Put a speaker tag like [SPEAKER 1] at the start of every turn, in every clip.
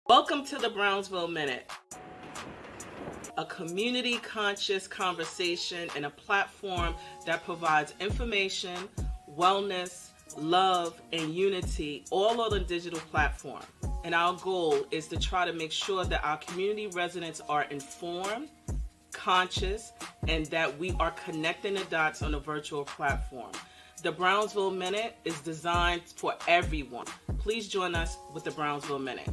[SPEAKER 1] Welcome to the Brownsville Minute, a community-conscious conversation and a platform that provides information, wellness, love, and unity all on a digital platform. And our goal is to try to make sure that our community residents are informed, conscious, and that we are connecting the dots on a virtual platform. The Brownsville Minute is designed for everyone. Please join us with the Brownsville Minute.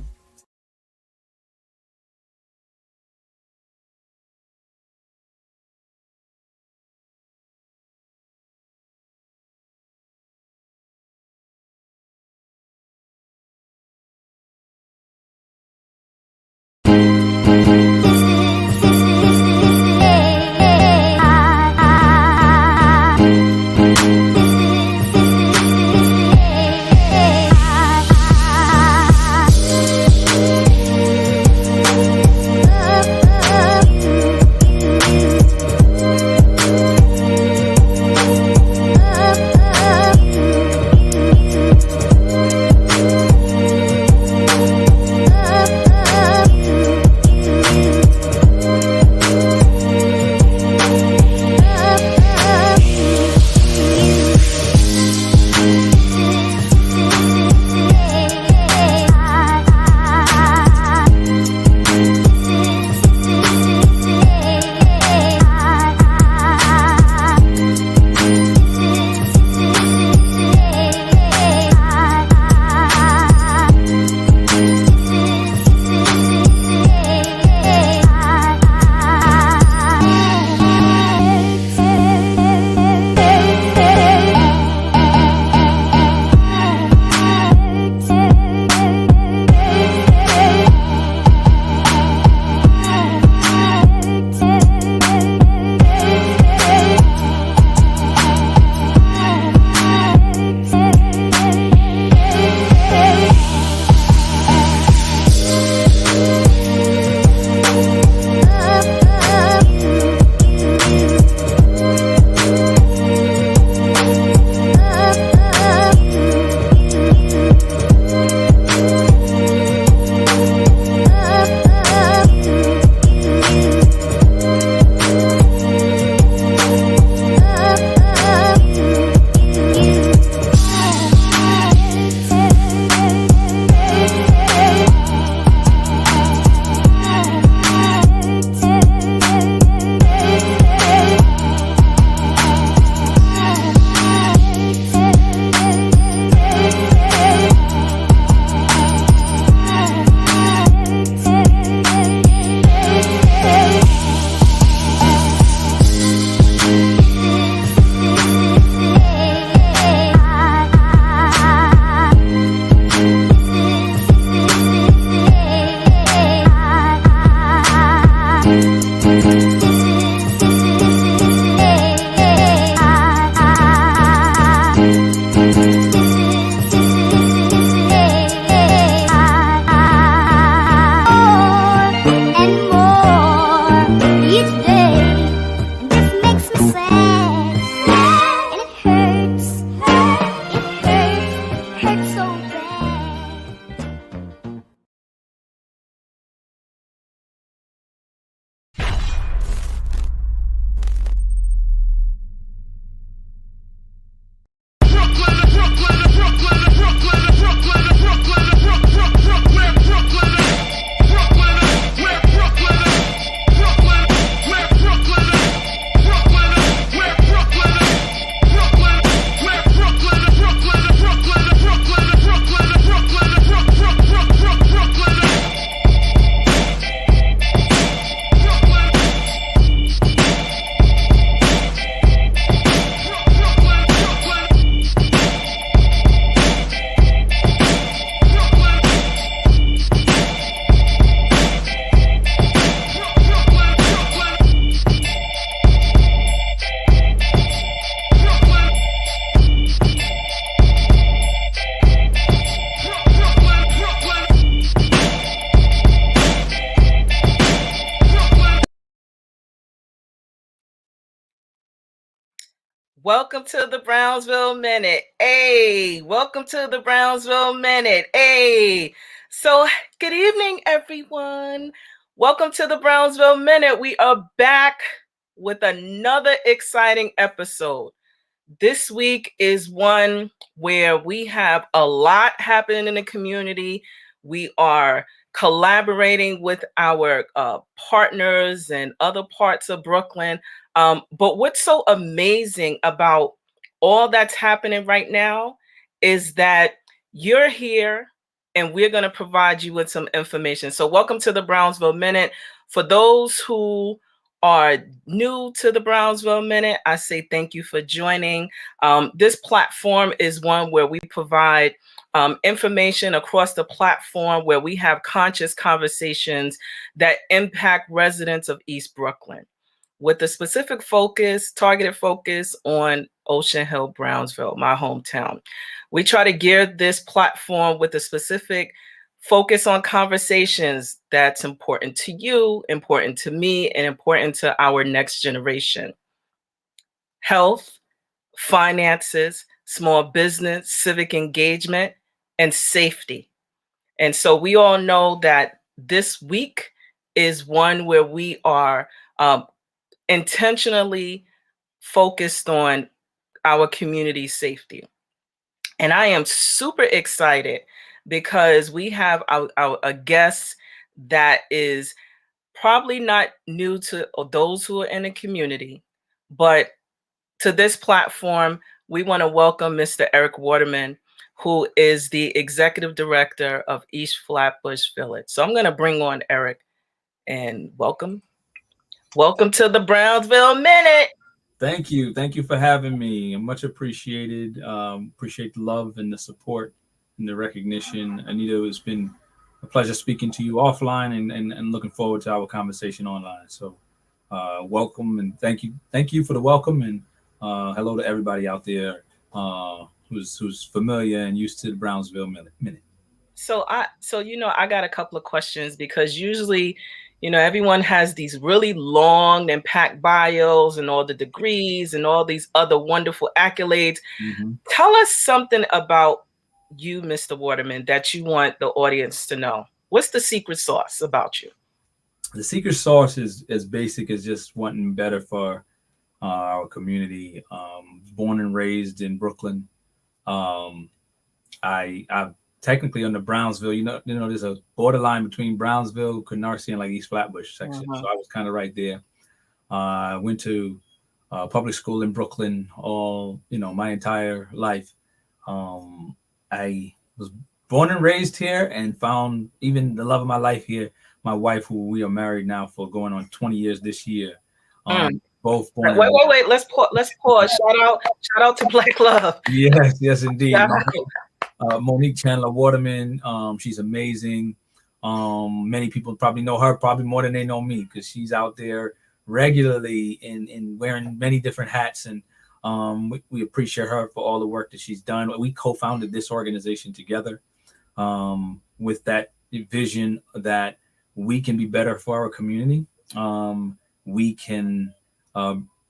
[SPEAKER 1] Welcome to the Brownsville Minute. Hey, welcome to the Brownsville Minute. Hey. So, good evening, everyone. Welcome to the Brownsville Minute. We are back with another exciting episode. This week is one where we have a lot happening in the community. We are collaborating with our partners and other parts of Brooklyn. But what's so amazing about all that's happening right now is that you're here and we're going to provide you with some information. So, welcome to the Brownsville Minute. For those who are new to the Brownsville Minute, I say thank you for joining. This platform is one where we provide information across the platform where we have conscious conversations that impact residents of East Brooklyn with a specific focus, targeted focus on Ocean-Hill Brownsville, my hometown. We try to gear this platform with a specific focus on conversations that's important to you, important to me, and important to our next generation. Health, finances, small business, civic engagement, and safety. And so we all know that this week is one where we are intentionally focused on our community safety. And I am super excited because we have a guest that is probably not new to those who are in the community, but to this platform, we want to welcome Mr. Eric Waterman, who is the Executive Director of East Flatbush Village. So I'm going to bring on Eric and welcome. Welcome to the Brownsville Minute.
[SPEAKER 2] Thank you. Thank you for having me. Much appreciated. Appreciate the love and the support and the recognition. Anita, it's been a pleasure speaking to you offline and looking forward to our conversation online. So welcome and thank you. Thank you for the welcome and hello to everybody out there who's familiar and used to the Brownsville Minute.
[SPEAKER 1] So I got a couple of questions because usually everyone has these really long and packed bios and all the degrees and all these other wonderful accolades.
[SPEAKER 2] Mm-hmm.
[SPEAKER 1] Tell us something about you, Mr. Waterman, that you want the audience to know. What's the secret sauce about you?
[SPEAKER 2] The secret sauce is as basic as just wanting better for our community. Born and raised in Brooklyn. I've technically on the Brownsville, there's a borderline between Brownsville, Canarsie, and like East Flatbush section.
[SPEAKER 1] Mhm.
[SPEAKER 2] So I was kind of right there. I went to public school in Brooklyn all, my entire life. I was born and raised here and found even the love of my life here. My wife, who we are married now for going on 20 years this year. Both born.
[SPEAKER 1] Wait. Let's pause. Shout out to Black Love.
[SPEAKER 2] Yes, indeed. Monique Chandler Waterman. She's amazing. Many people probably know her probably more than they know me because she's out there regularly in wearing many different hats. And we appreciate her for all the work that she's done. We co-founded this organization together with that vision that we can be better for our community. We can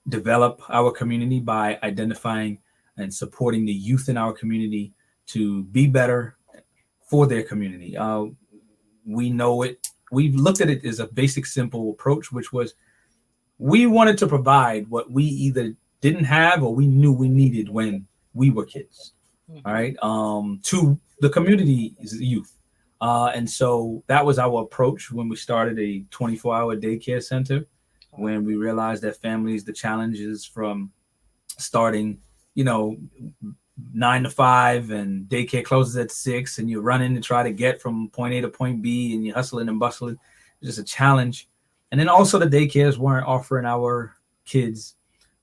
[SPEAKER 2] develop our community by identifying and supporting the youth in our community to be better for their community. We know it. We've looked at it as a basic, simple approach, which was we wanted to provide what we either didn't have or we knew we needed when we were kids. All right. To the community's youth. And so that was our approach when we started a 24-hour daycare center, when we realized that families, the challenges from starting, 9 to 5 and daycare closes at 6 and you're running to try to get from point A to point B and you're hustling and bustling. It's just a challenge. And then also the daycares weren't offering our kids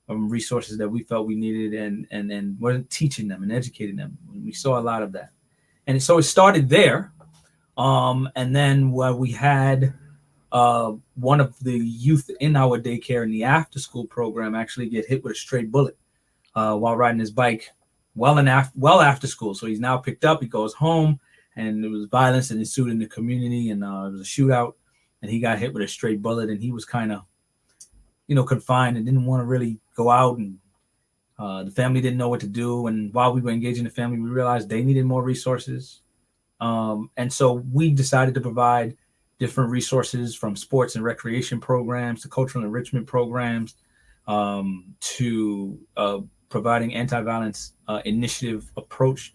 [SPEAKER 2] resources that we felt we needed and weren't teaching them and educating them. We saw a lot of that. And so it started there. And then where we had one of the youth in our daycare in the after school program actually get hit with a stray bullet while riding his bike well after school. So he's now picked up, he goes home, and there was violence that ensued in the community, and it was a shootout, and he got hit with a stray bullet, and he was kind of, confined and didn't want to really go out, and the family didn't know what to do. And while we were engaging the family, we realized they needed more resources. And so we decided to provide different resources, from sports and recreation programs to cultural enrichment programs, to providing anti-violence initiative approach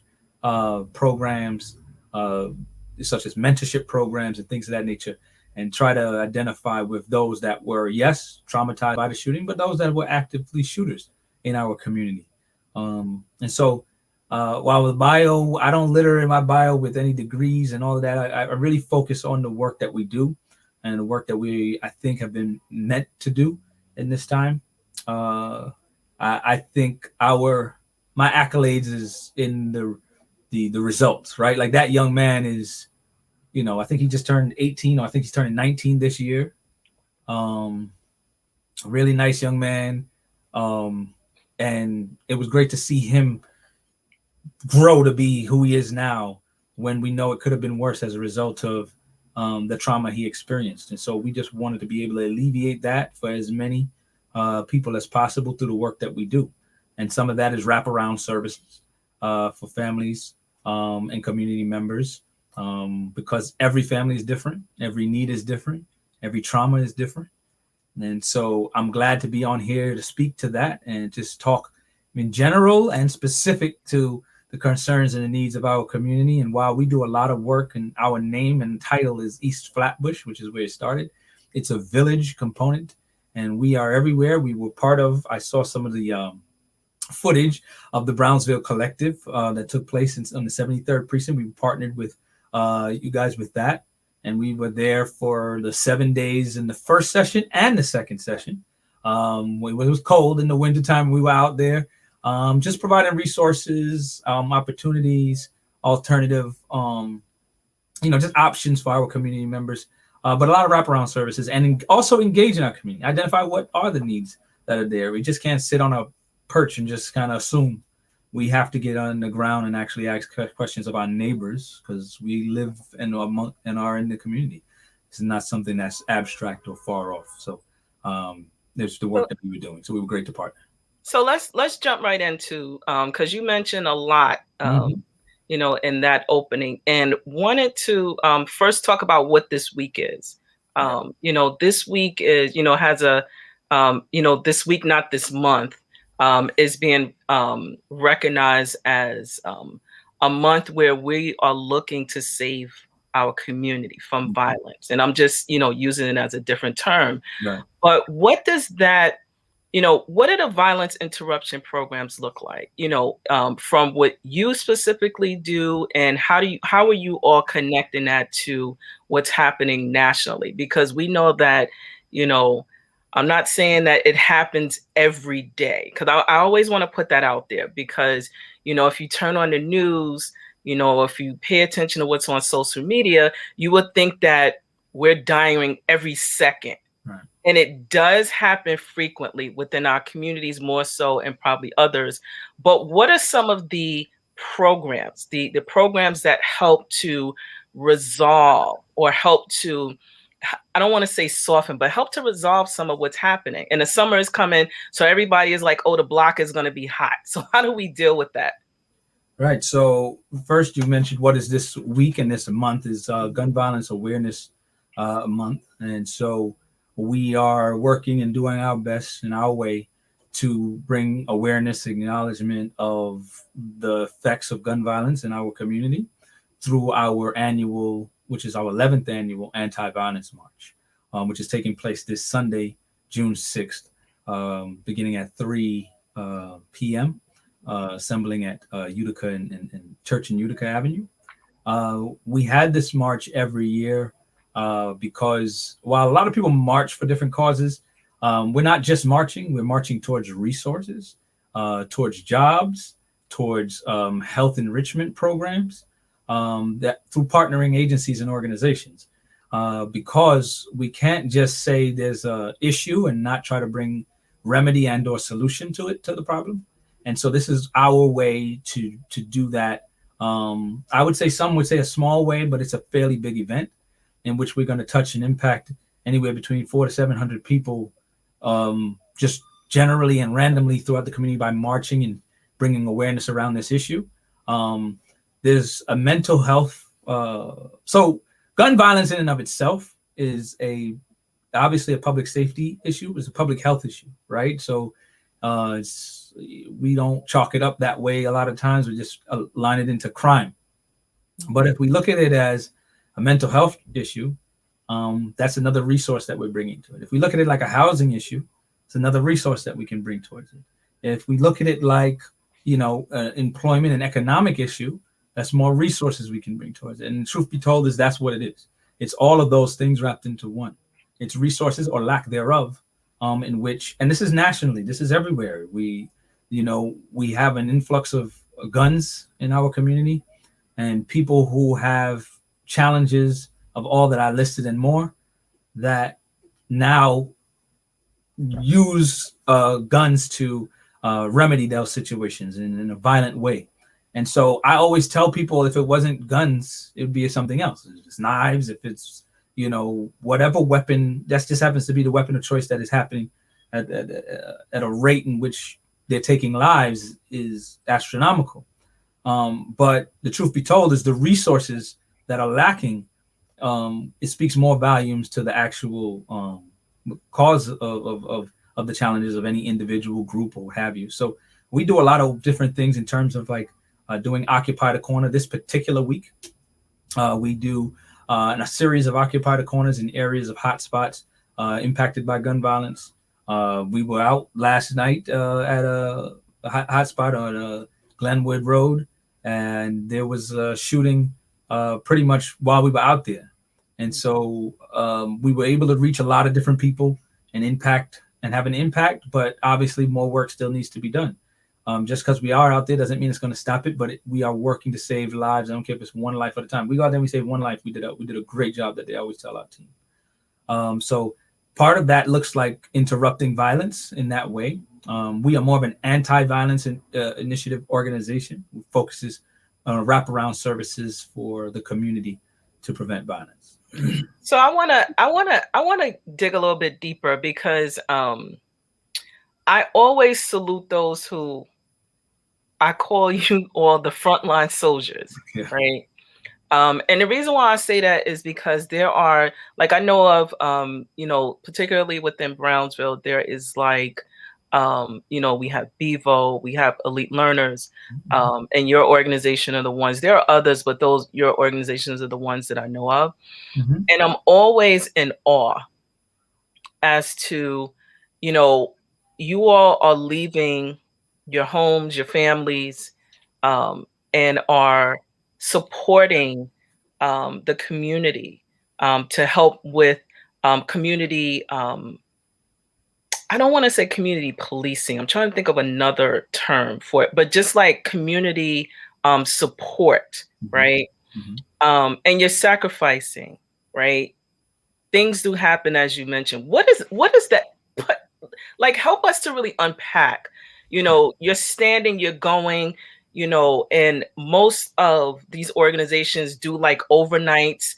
[SPEAKER 2] programs, such as mentorship programs and things of that nature, and try to identify with those that were, yes, traumatized by the shooting, but those that were actively shooters in our community. And so while the bio, I don't litter in my bio with any degrees and all of that, I really focus on the work that we do and the work that we, I think, have been meant to do in this time. I think my accolades is in the results, right? Like that young man is, I think he just turned 18, or I think he's turning 19 this year. A really nice young man. And it was great to see him grow to be who he is now, when we know it could have been worse as a result of the trauma he experienced. And so we just wanted to be able to alleviate that for as many people as possible through the work that we do. And some of that is wraparound services for families and community members, because every family is different, every need is different, every trauma is different. And so I'm glad to be on here to speak to that and just talk in general and specific to the concerns and the needs of our community. And while we do a lot of work, and our name and title is East Flatbush, which is where it started, it's a village component, and we are everywhere. We were part of, I saw some of the footage of the Brownsville Collective that took place on the 73rd Precinct. We partnered with you guys with that. And we were there for the 7 days in the first session and the second session. When it was cold in the wintertime, we were out there just providing resources, opportunities, alternative, just options for our community members, but a lot of wraparound services, and also engage in our community, identify what are the needs that are there. We just can't sit on a perch and just kind of assume. We have to get on the ground and actually ask questions of our neighbors, because we live and are in the community. It's not something that's abstract or far off. So there's the work that we were doing. So we were great to partner.
[SPEAKER 1] So let's jump right into, because you mentioned a lot, in that opening, and wanted to first talk about what this week is. This week is, has a, this week, not this month, is being recognized as a month where we are looking to save our community from violence. And I'm just, using it as a different term.
[SPEAKER 2] Right.
[SPEAKER 1] But what does that, what do the violence interruption programs look like, from what you specifically do, and how are you all connecting that to what's happening nationally? Because we know that, I'm not saying that it happens every day, because I always want to put that out there, because, if you turn on the news, if you pay attention to what's on social media, you would think that we're dying every second.
[SPEAKER 2] Right.
[SPEAKER 1] And it does happen frequently within our communities, more so, and probably others. But what are some of the programs, the programs that help to resolve, or help to, I don't want to say soften, but help to resolve some of what's happening? And the summer is coming, so everybody is like, oh, the block is going to be hot. So how do we deal with that?
[SPEAKER 2] Right. So first, you mentioned what is this week and this month is Gun Violence Awareness Month. And so we are working and doing our best in our way to bring awareness, acknowledgement of the effects of gun violence in our community through our annual, which is our 11th annual Anti-Violence March, which is taking place this Sunday, June 6th, beginning at 3 p.m., assembling at Utica and Church and Utica Avenue. We had this march every year because while a lot of people march for different causes, we're not just marching, we're marching towards resources, towards jobs, towards health enrichment programs, that through partnering agencies and organizations, because we can't just say there's a issue and not try to bring remedy and or solution to the problem. And so this is our way to do that. I would say some would say a small way, but it's a fairly big event in which we're going to touch and impact anywhere between 400 to 700 people, just generally and randomly throughout the community by marching and bringing awareness around this issue. There's a mental health So gun violence in and of itself is obviously a public safety issue. It's a public health issue, right? So we don't chalk it up that way. A lot of times we just line it into crime. But if we look at it as a mental health issue, that's another resource that we're bringing to it. If we look at it like a housing issue, it's another resource that we can bring towards it. If we look at it like, employment and economic issue, that's more resources we can bring towards it. And truth be told is that's what it is. It's all of those things wrapped into one. It's resources or lack thereof, in which, and this is nationally, this is everywhere. We have an influx of guns in our community, and people who have challenges of all that I listed and more, that now use guns to remedy those situations in a violent way. And so I always tell people, if it wasn't guns, it would be something else. If it's knives, if it's, whatever weapon, that just happens to be the weapon of choice that is happening at a rate in which they're taking lives is astronomical. But the truth be told is the resources that are lacking, it speaks more volumes to the actual cause of the challenges of any individual group or what have you. So we do a lot of different things in terms of doing Occupy the Corner. This particular week, we do a series of Occupy the Corners in areas of hotspots impacted by gun violence. We were out last night at a hotspot on Glenwood Road, and there was a shooting pretty much while we were out there. And so we were able to reach a lot of different people and have an impact, but obviously more work still needs to be done. Just because we are out there doesn't mean it's going to stop it, but we are working to save lives. I don't care if it's one life at a time. We go out there and we save one life. We did a great job that they always tell our team. So part of that looks like interrupting violence in that way. We are more of an anti-violence initiative organization who focuses on wraparound services for the community to prevent violence.
[SPEAKER 1] So I wanna dig a little bit deeper, because I always salute those who, I call you all the frontline soldiers,
[SPEAKER 2] Yeah.
[SPEAKER 1] right? And the reason why I say that is because there are, I know of, particularly within Brownsville, there is we have Bevo, we have Elite Learners, and your organization are the ones. There are others, but your organizations are the ones that I know of.
[SPEAKER 2] Mm-hmm.
[SPEAKER 1] And I'm always in awe as to, you all are leaving your homes, your families, and are supporting the community to help with community. I don't want to say community policing. I'm trying to think of another term for it, but just like community support,
[SPEAKER 2] Mm-hmm.
[SPEAKER 1] right?
[SPEAKER 2] Mm-hmm.
[SPEAKER 1] And you're sacrificing, right? Things do happen, as you mentioned. What is that? Help us to really unpack. You're standing, you're going, and most of these organizations do overnights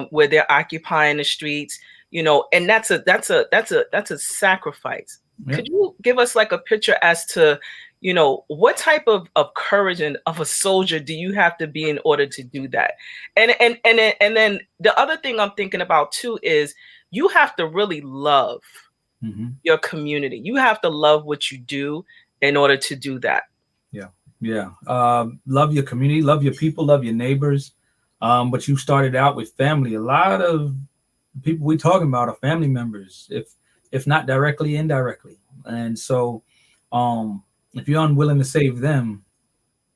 [SPEAKER 1] where they're occupying the streets, and that's a sacrifice.
[SPEAKER 2] Yep.
[SPEAKER 1] Could you give us a picture as to, what type of courage and of a soldier do you have to be in order to do that? And then the other thing I'm thinking about too is you have to really love your community. You have to love what you do in order to do that.
[SPEAKER 2] Yeah. Love your community, love your people, love your neighbors. But you started out with family. A lot of people we talking about are family members, if not directly, indirectly. And so if you're unwilling to save them,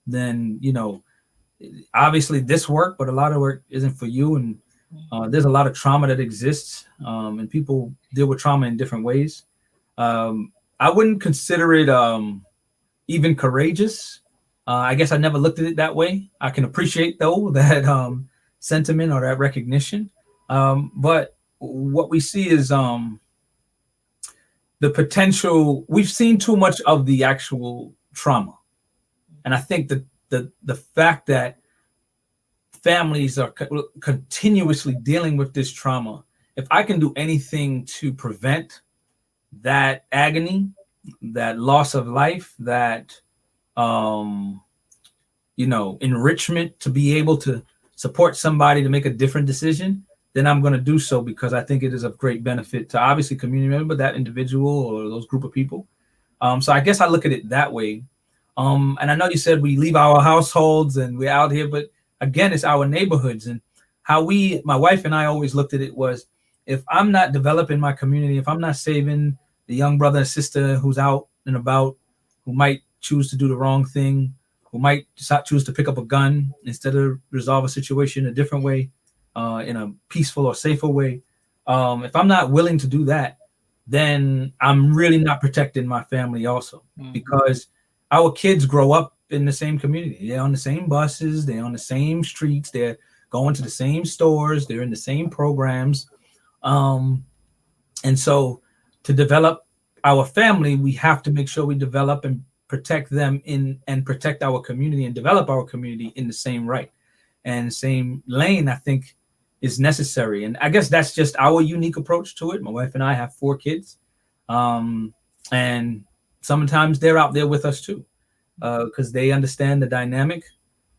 [SPEAKER 2] then obviously this work, but a lot of work isn't for you. And there's a lot of trauma that exists, and people deal with trauma in different ways. I wouldn't consider it even courageous. I guess I never looked at it that way. I can appreciate though that sentiment or that recognition. But what we see is the potential. We've seen too much of the actual trauma, and I think that the fact that families are continuously dealing with this trauma, if I can do anything to prevent that agony, that loss of life, that enrichment, to be able to support somebody to make a different decision, then I'm going to do so because I think it is of great benefit to obviously community member, that individual or those group of people. So I guess I look at it that way. And I know you said we leave our households and we're out here, but again, it's our neighborhoods. And how my wife and I always looked at it was, if I'm not developing my community, if I'm not saving the young brother and sister who's out and about, who might choose to do the wrong thing, who might choose to pick up a gun instead of resolve a situation a different way, in a peaceful or safer way. If I'm not willing to do that, then I'm really not protecting my family also, because our kids grow up in the same community. They're on the same buses, they're on the same streets, they're going to the same stores, they're in the same programs. And so to develop our family, we have to make sure we develop and protect them and protect our community and develop our community in the same right and same lane, I think, is necessary. And I guess that's just our unique approach to it. My wife and I have 4 kids. And sometimes they're out there with us too, because they understand the dynamic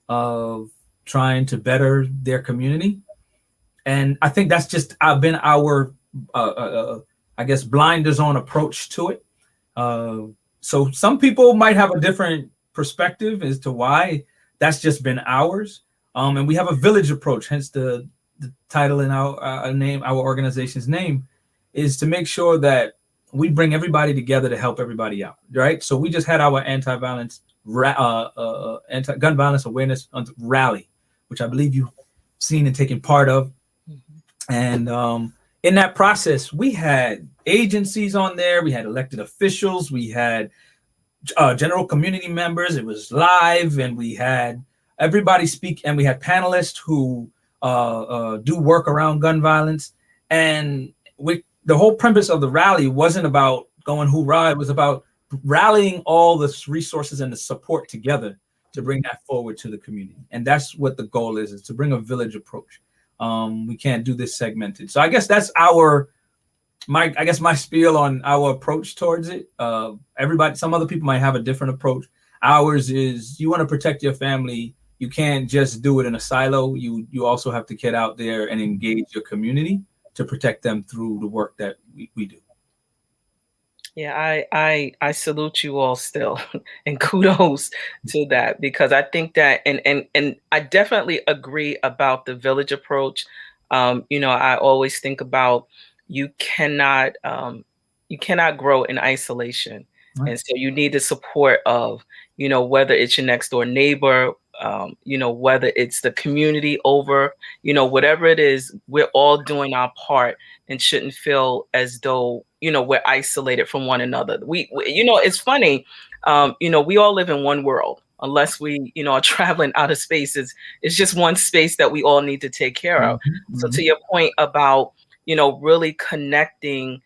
[SPEAKER 2] of trying to better their community. And I think that's just been our, I guess, blinders on approach to it. So some people might have a different perspective as to why. That's just been ours. And we have a village approach, hence the title in our name, our organization's name, is to make sure that we bring everybody together to help everybody out, right? So we just had our anti-gun violence awareness rally, which I believe you've seen and taken part of. And in that process, we had agencies on there, we had elected officials, we had general community members. It was live, and we had everybody speak, and we had panelists who do work around gun violence. And the whole premise of the rally wasn't about going hoorah. It was about rallying all the resources and the support together to bring that forward to the community. And that's what the goal is to bring a village approach. We can't do this segmented. So I guess that's my spiel on our approach towards it. Some other people might have a different approach. Ours is, you want to protect your family. You can't just do it in a silo. You also have to get out there and engage your community to protect them through the work that we do.
[SPEAKER 1] Yeah, I salute you all still, and kudos to that, because I think that, and I definitely agree about the village approach. I always think about you cannot grow in isolation, right. And so you need the support of, whether it's your next door neighbor, whether it's the community over, whatever it is, we're all doing our part and shouldn't feel as though, we're isolated from one another. We it's funny, we all live in one world, unless we, are traveling out of space. It's just one space that we all need to take care of. Mm-hmm. So to your point about, really connecting,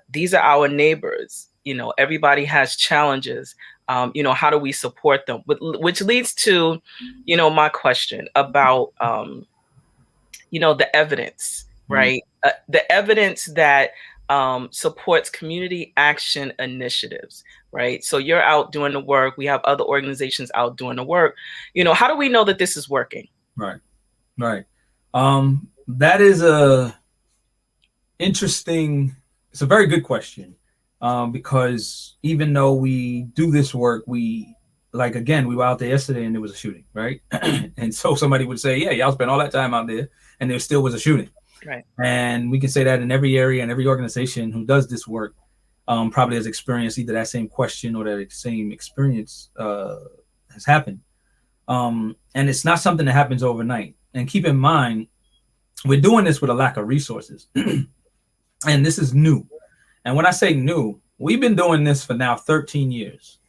[SPEAKER 1] these are our neighbors, everybody has challenges. How do we support them? Which leads to, my question about, the evidence, right? The evidence that supports community action initiatives, right? So you're out doing the work. We have other organizations out doing the work. How do we know that this is working?
[SPEAKER 2] Right. That is it's a very good question. Because even though we do this work, we were out there yesterday and there was a shooting, right? And so somebody would say, yeah, y'all spent all that time out there and there still was a shooting.
[SPEAKER 1] Right.
[SPEAKER 2] And we can say that in every area and every organization who does this work probably has experienced either that same question or that same experience has happened. And it's not something that happens overnight. And keep in mind, we're doing this with a lack of resources. And this is new. And when I say new, we've been doing this for now 13 years.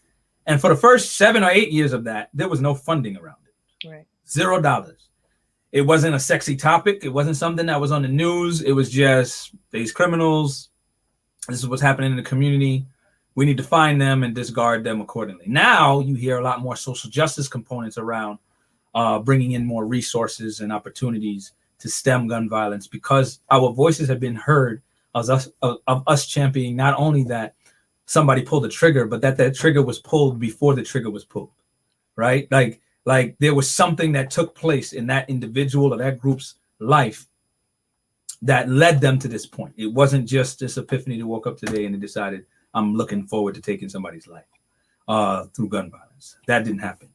[SPEAKER 2] And for the first 7 or 8 years of that, there was no funding around it.
[SPEAKER 1] Right.
[SPEAKER 2] $0. It wasn't a sexy topic. It wasn't something that was on the news. It was just these criminals. This is what's happening in the community. We need to find them and discard them accordingly. Now you hear a lot more social justice components around bringing in more resources and opportunities to stem gun violence, because our voices have been heard of us championing not only that somebody pulled the trigger, but that trigger was pulled before the trigger was pulled, right? Like Like there was something that took place in that individual or that group's life that led them to this point. It wasn't just this epiphany to woke up today and they decided, I'm looking forward to taking somebody's life through gun violence. That didn't happen.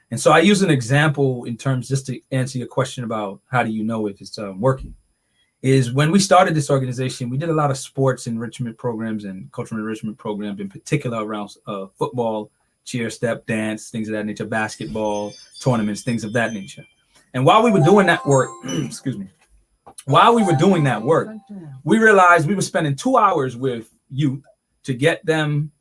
[SPEAKER 2] And so I use an example in terms, just to answer your question about how do you know if it's working, is when we started this organization, we did a lot of sports enrichment programs and cultural enrichment programs, in particular around football, cheer, step, dance, things of that nature, basketball, tournaments, things of that nature. And while we were doing that work, excuse me, while we were doing that work, we realized we were spending 2 hours with youth to get them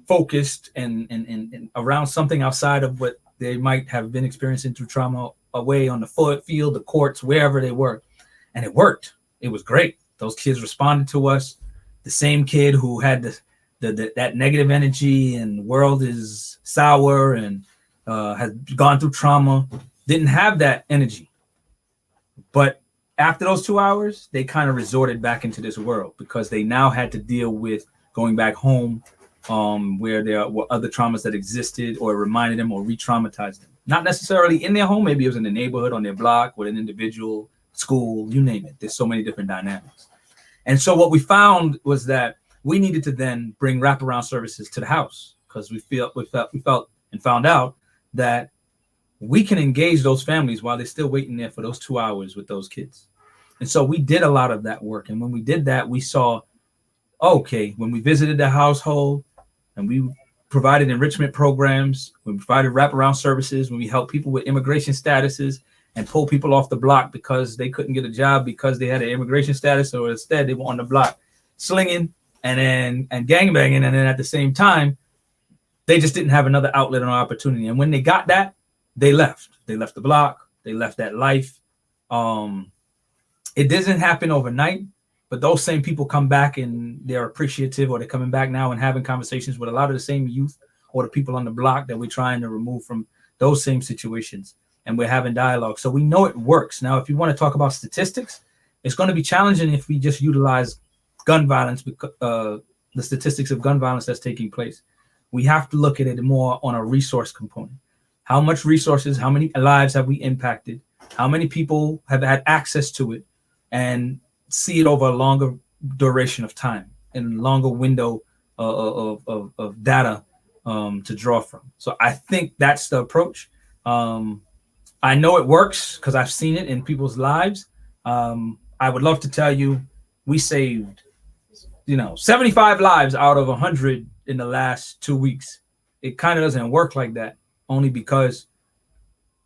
[SPEAKER 2] focused and around something outside of what they might have been experiencing through trauma, away on the field, the courts, wherever they were. And it worked. It was great. Those kids responded to us. The same kid who had that negative energy and the world is sour and has gone through trauma didn't have that energy. But after those 2 hours, they kind of resorted back into this world because they now had to deal with going back home, where there were other traumas that existed or reminded them or re-traumatized them. Not necessarily in their home, maybe it was in the neighborhood, on their block, with an individual, school, you name it. There's so many different dynamics. And so what we found was that we needed to then bring wraparound services to the house because we felt and found out that we can engage those families while they're still waiting there for those 2 hours with those kids. And so we did a lot of that work. And when we did that, we saw, okay, when we visited the household and we provided enrichment programs, we provided wraparound services, when we helped people with immigration statuses and pull people off the block because they couldn't get a job because they had an immigration status, or instead they were on the block slinging and gangbanging. And then at the same time, they just didn't have another outlet or opportunity. And when they got that, they left. They left the block. They left that life. It doesn't happen overnight, but those same people come back and they're appreciative, or they're coming back now and having conversations with a lot of the same youth or the people on the block that we're trying to remove from those same situations. And we're having dialogue. So we know it works. Now, if you want to talk about statistics, it's going to be challenging if we just utilize gun violence, the statistics of gun violence that's taking place. We have to look at it more on a resource component. How much resources, how many lives have we impacted? How many people have had access to it? And see it over a longer duration of time and longer window of data to draw from. So I think that's the approach. I know it works because I've seen it in people's lives. I would love to tell you we saved, 75 lives out of 100 in the last 2 weeks. It kind of doesn't work like that, only because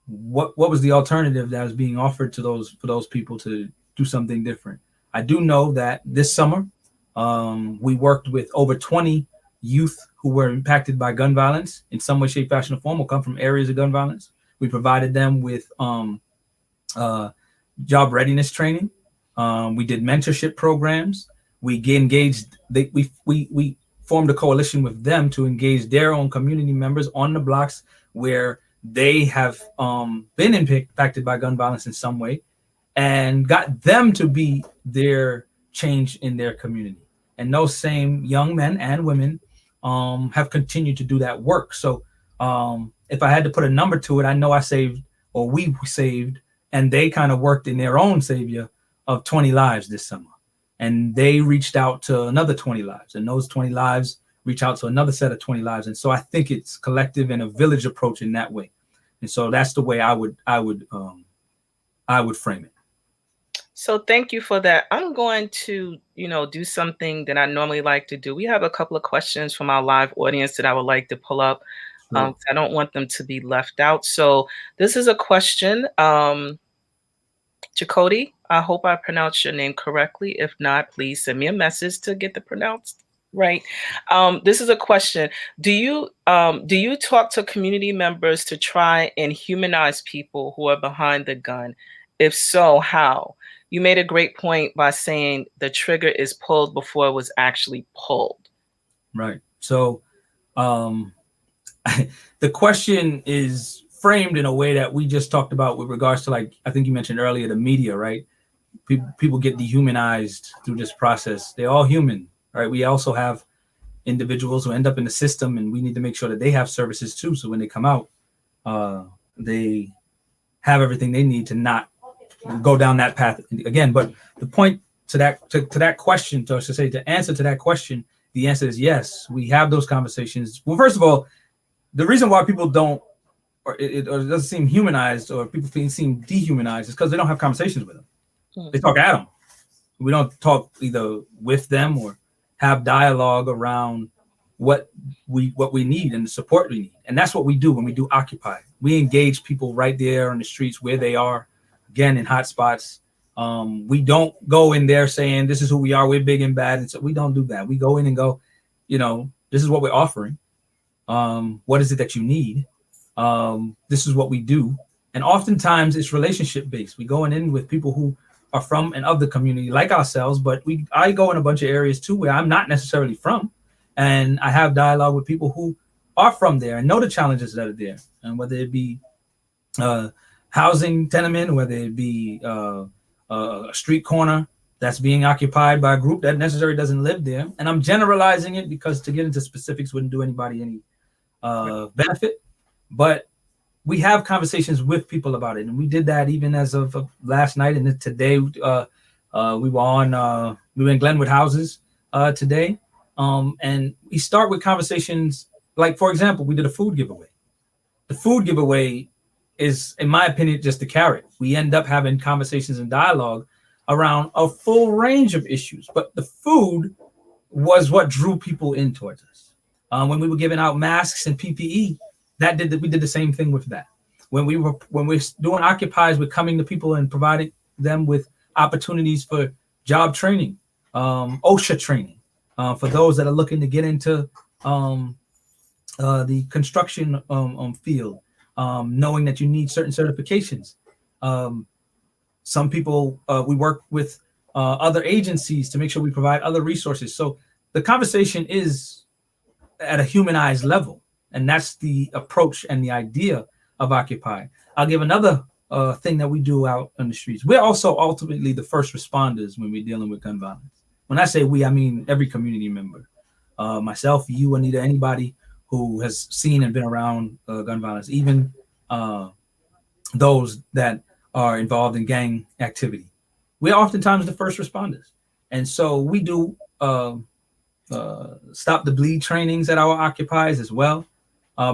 [SPEAKER 2] what was the alternative that was being offered to those people to do something different? I do know that this summer we worked with over 20 youth who were impacted by gun violence in some way, shape, fashion, or form, or come from areas of gun violence. We provided them with job readiness training. We did mentorship programs. We engaged. We formed a coalition with them to engage their own community members on the blocks where they have been impacted by gun violence in some way, and got them to be their change in their community. And those same young men and women have continued to do that work. So if I had to put a number to it, I know I saved, or we saved, and they kind of worked in their own savior of 20 lives this summer. And they reached out to another 20 lives, and those 20 lives reach out to another set of 20 lives. And so I think it's collective and a village approach in that way. And so that's the way I would frame it.
[SPEAKER 1] So thank you for that. I'm going to, do something that I normally like to do. We have a couple of questions from our live audience that I would like to pull up. I don't want them to be left out. So this is a question. Chakoti, I hope I pronounced your name correctly. If not, please send me a message to get the pronounced right. This is a question. Do you talk to community members to try and humanize people who are behind the gun? If so, how? You made a great point by saying the trigger is pulled before it was actually pulled.
[SPEAKER 2] Right. So the question is framed in a way that we just talked about with regards to, like, I think you mentioned earlier, the media, right? People get dehumanized through this process. They're all human, right? We also have individuals who end up in the system, and we need to make sure that they have services too. So when they come out, they have everything they need to not go down that path again. But the point to that question, to answer to that question, the answer is yes. We have those conversations. Well, first of all, the reason why people don't, or it doesn't seem humanized, or people seem dehumanized, is because they don't have conversations with them. They talk at them. We don't talk either with them or have dialogue around what we need and the support we need. And that's what we do when we do Occupy. We engage people right there on the streets where they are, again, in hot spots. We don't go in there saying, this is who we are, we're big and bad. And so we don't do that. We go in and go, this is what we're offering. What is it that you need? This is what we do. And oftentimes it's relationship based. We going in with people who are from and of the community like ourselves, but I go in a bunch of areas too where I'm not necessarily from. And I have dialogue with people who are from there and know the challenges that are there. And whether it be housing tenement, whether it be a street corner that's being occupied by a group that necessarily doesn't live there. And I'm generalizing it because to get into specifics wouldn't do anybody any benefit. But we have conversations with people about it. And we did that even as of last night. And today we were in Glenwood Houses today. And we start with conversations like, for example, we did a food giveaway. The food giveaway is, in my opinion, just a carrot. We end up having conversations and dialogue around a full range of issues. But the food was what drew people in towards us. When we were giving out masks and PPE, we did the same thing with that. When we're doing Occupies, we're coming to people and providing them with opportunities for job training, OSHA training, for those that are looking to get into the construction field, knowing that you need certain certifications. Some people, we work with other agencies to make sure we provide other resources. So the conversation is at a humanized level. And that's the approach and the idea of Occupy. I'll give another thing that we do out on the streets. We're also ultimately the first responders when we're dealing with gun violence. When I say we, I mean every community member. Myself, you, Anita, anybody who has seen and been around gun violence, even those that are involved in gang activity. We're oftentimes the first responders. And so we do stop the bleed trainings at our Occupies as well.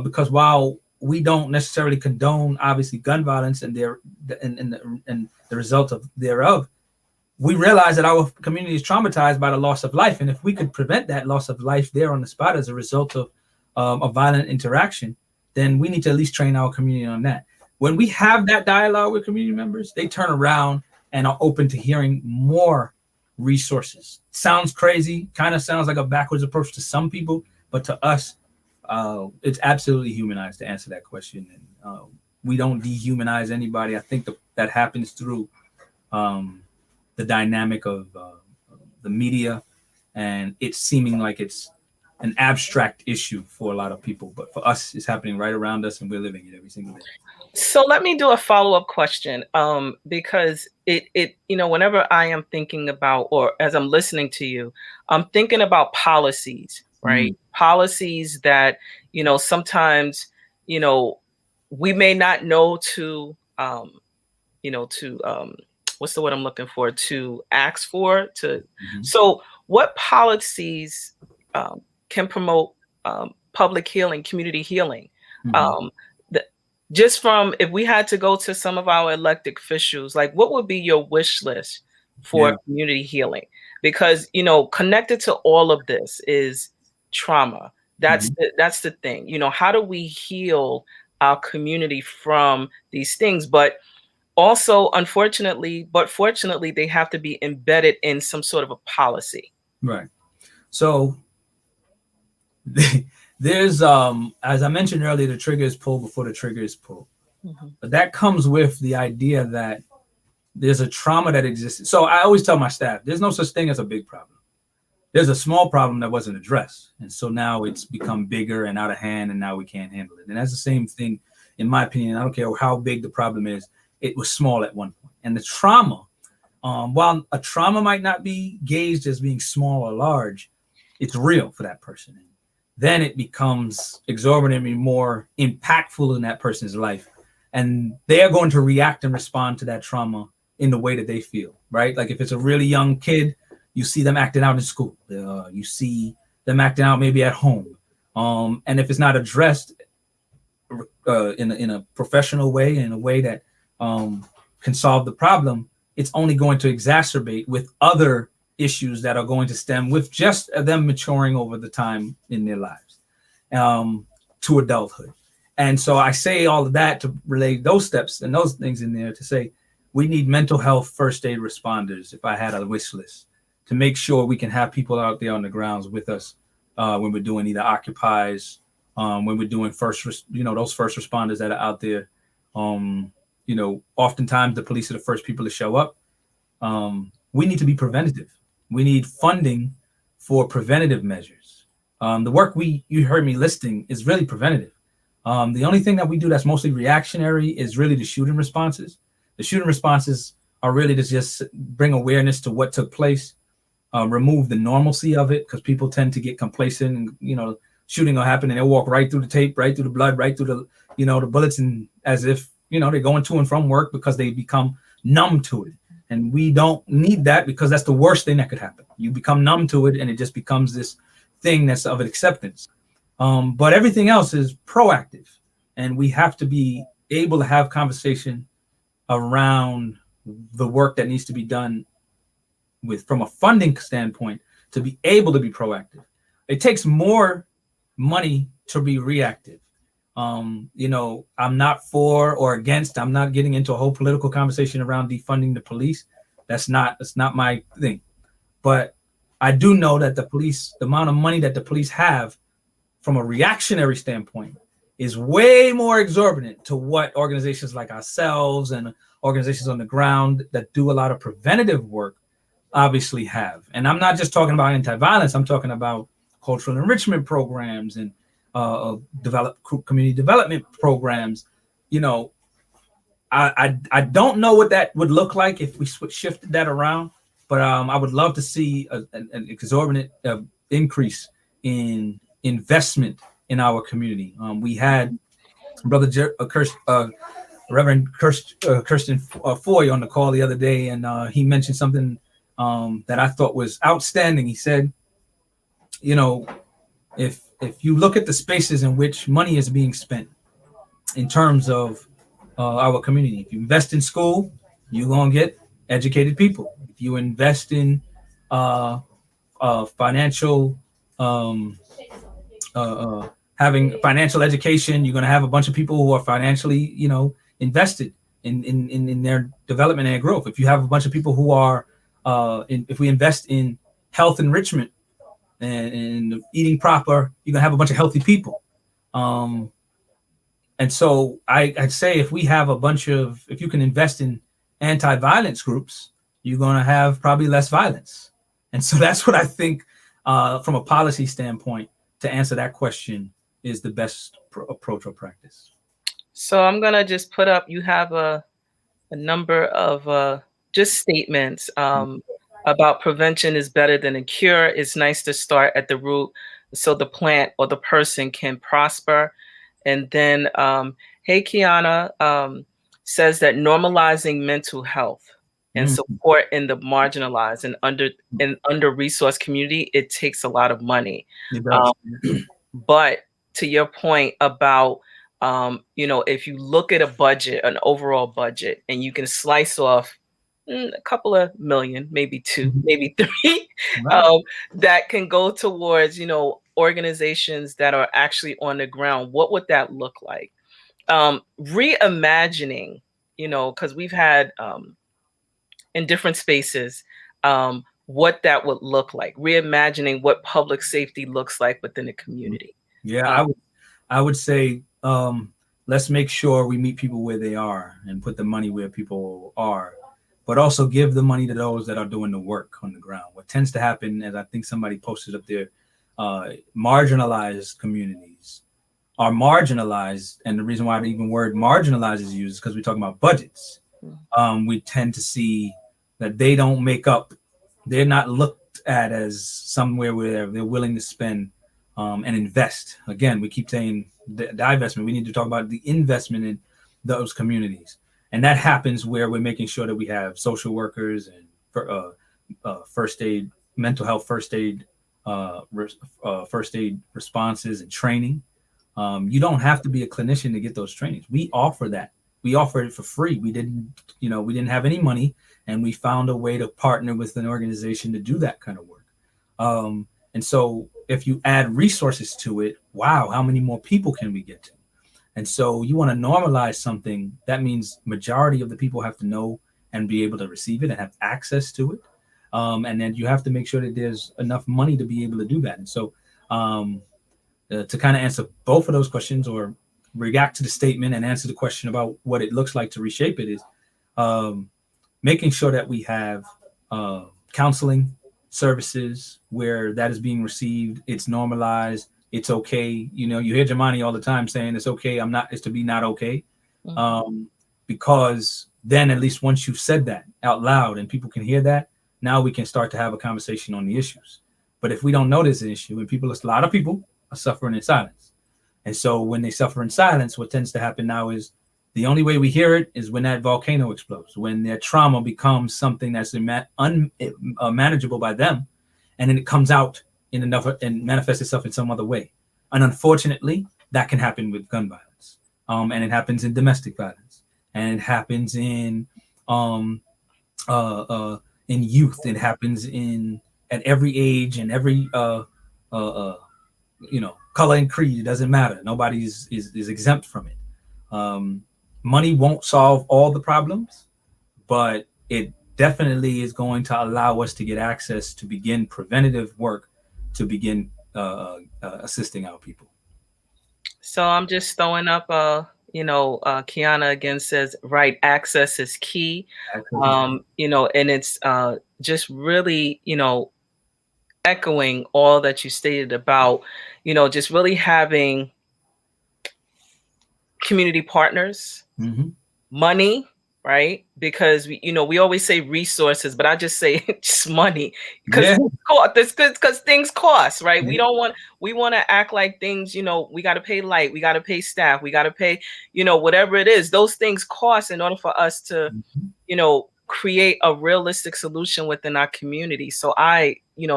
[SPEAKER 2] Because while we don't necessarily condone, obviously, gun violence and the result of thereof, we realize that our community is traumatized by the loss of life. And if we could prevent that loss of life there on the spot as a result of a violent interaction, then we need to at least train our community on that. When we have that dialogue with community members, they turn around and are open to hearing more resources. Sounds crazy, kind of sounds like a backwards approach to some people, but to us, it's absolutely humanized to answer that question. And we don't dehumanize anybody. I think that happens through the dynamic of the media and it seeming like it's an abstract issue for a lot of people. But for us, it's happening right around us and we're living it every single day.
[SPEAKER 1] So let me do a follow-up question, because it whenever I am thinking about, or as I'm listening to you, I'm thinking about policies, right? Policies that, sometimes, we may not know to, what's the word I'm looking for, to ask for, So what policies can promote public healing, community healing? Just from, if we had to go to some of our elected officials, like what would be your wish list for community healing? Because, connected to all of this is trauma. That's the thing. How do we heal our community from these things? But also, fortunately, they have to be embedded in some sort of a policy.
[SPEAKER 2] Right. So there's, as I mentioned earlier, the trigger is pulled before the trigger is pulled. But that comes with the idea that there's a trauma that exists. So I always tell my staff, there's no such thing as a big problem. There's a small problem that wasn't addressed. And so now it's become bigger and out of hand, and now we can't handle it. And that's the same thing, in my opinion. I don't care how big the problem is. It was small at one point. And the trauma, while a trauma might not be gauged as being small or large, it's real for that person. Then it becomes exorbitantly more impactful in that person's life and they are going to react and respond to that trauma in the way that they feel, right? Like if it's a really young kid, you see them acting out in school, you see them acting out maybe at home, and if it's not addressed in a professional way, in a way that can solve the problem, it's only going to exacerbate with other issues that are going to stem with just them maturing over the time in their lives to adulthood. And so I say all of that to relate those steps and those things in there to say we need mental health first aid responders, if I had a wish list, to make sure we can have people out there on the grounds with us when we're doing either occupies, when we're doing those first responders that are out there. Oftentimes the police are the first people to show up. We need to be preventative. We need funding for preventative measures. The work you heard me listing is really preventative. The only thing that we do that's mostly reactionary is really the shooting responses. The shooting responses are really to just bring awareness to what took place, remove the normalcy of it, because people tend to get complacent and, shooting will happen and they'll walk right through the tape, right through the blood, right through the, the bullets, and as if, they're going to and from work because they become numb to it. And we don't need that, because that's the worst thing that could happen. You become numb to it and it just becomes this thing that's of acceptance. But everything else is proactive, and we have to be able to have conversation around the work that needs to be done from a funding standpoint to be able to be proactive. It takes more money to be reactive. I'm not for or against. I'm not getting into a whole political conversation around defunding the police. That's not my thing. But I do know that the amount of money that the police have from a reactionary standpoint is way more exorbitant to what organizations like ourselves and organizations on the ground that do a lot of preventative work obviously have. And I'm not just talking about anti-violence. I'm talking about cultural enrichment programs and community development programs. I don't know what that would look like if we shifted that around, but I would love to see an exorbitant increase in investment in our community. We had Reverend Kirsten Foy on the call the other day, and he mentioned something that I thought was outstanding. He said, if you look at the spaces in which money is being spent in terms of our community, if you invest in school, you're going to get educated people. If you invest in financial having financial education, you're going to have a bunch of people who are financially, invested in their development and their growth. If you have a bunch of people who are, if we invest in health enrichment and eating proper, you're going to have a bunch of healthy people. And so I'd say if you can invest in anti-violence groups, you're going to have probably less violence. And so that's what I think from a policy standpoint, to answer that question, is the best approach or practice.
[SPEAKER 1] So I'm going to just put up, you have a number of just statements about prevention is better than a cure. It's nice to start at the root so the plant or the person can prosper. And then, hey, Kiana says that normalizing mental health and support in the marginalized and under-resourced community, it takes a lot of money.
[SPEAKER 2] It does.
[SPEAKER 1] But to your point about, if you look at a budget, an overall budget, and you can slice off a couple of million, maybe two, maybe three, right, that can go towards, organizations that are actually on the ground, what would that look like? Reimagining, because we've had in different spaces, what that would look like, reimagining what public safety looks like within a community.
[SPEAKER 2] Yeah, I would say let's make sure we meet people where they are and put the money where people are, but also give the money to those that are doing the work on the ground. What tends to happen, as I think somebody posted up there, marginalized communities are marginalized, and the reason why the even word marginalized is used is because we're talking about budgets. We tend to see that they don't make up, they're not looked at as somewhere where they're willing to spend and invest. Again, we keep saying the investment. We need to talk about the investment those communities. And that happens where we're making sure that we have social workers and first aid, mental health first aid, first aid responses and training. You don't have to be a clinician to get those trainings. We offer that. We offer it for free. We didn't have any money, and we found a way to partner with an organization to do that kind of work. And so if you add resources to it, wow, how many more people can we get to? And so you want to normalize something. That means majority of the people have to know and be able to receive it and have access to it. And then you have to make sure that there's enough money to be able to do that. And so to kind of answer both of those questions, or react to the statement and answer the question about what it looks like to reshape it, is making sure that we have counseling services where that is being received. It's normalized. It's okay. You know, you hear Jamani all the time saying it's okay. It's to be not okay. Because then at least once you've said that out loud and people can hear that, now we can start to have a conversation on the issues. But if we don't know there's an issue, and a lot of people are suffering in silence. And so when they suffer in silence, what tends to happen now is the only way we hear it is when that volcano explodes, when their trauma becomes something that's unmanageable by them, and then it comes out in another and manifests itself in some other way. And unfortunately, that can happen with gun violence, and it happens in domestic violence, and it happens in youth. It happens at every age and every color and creed. It doesn't matter. Nobody is exempt from it. Money won't solve all the problems, but it definitely is going to allow us to get access to begin preventative work, to begin assisting our people.
[SPEAKER 1] So I'm just throwing up, Kiana again says, right, access is key. And it's just really, echoing all that you stated about, just really having community partners, money, right? Because we always say resources, but I just say just money, because things cost, right? Yeah. We want to act like things, we got to pay light, we got to pay staff, we got to pay, whatever it is, those things cost in order for us to, create a realistic solution within our community. So I,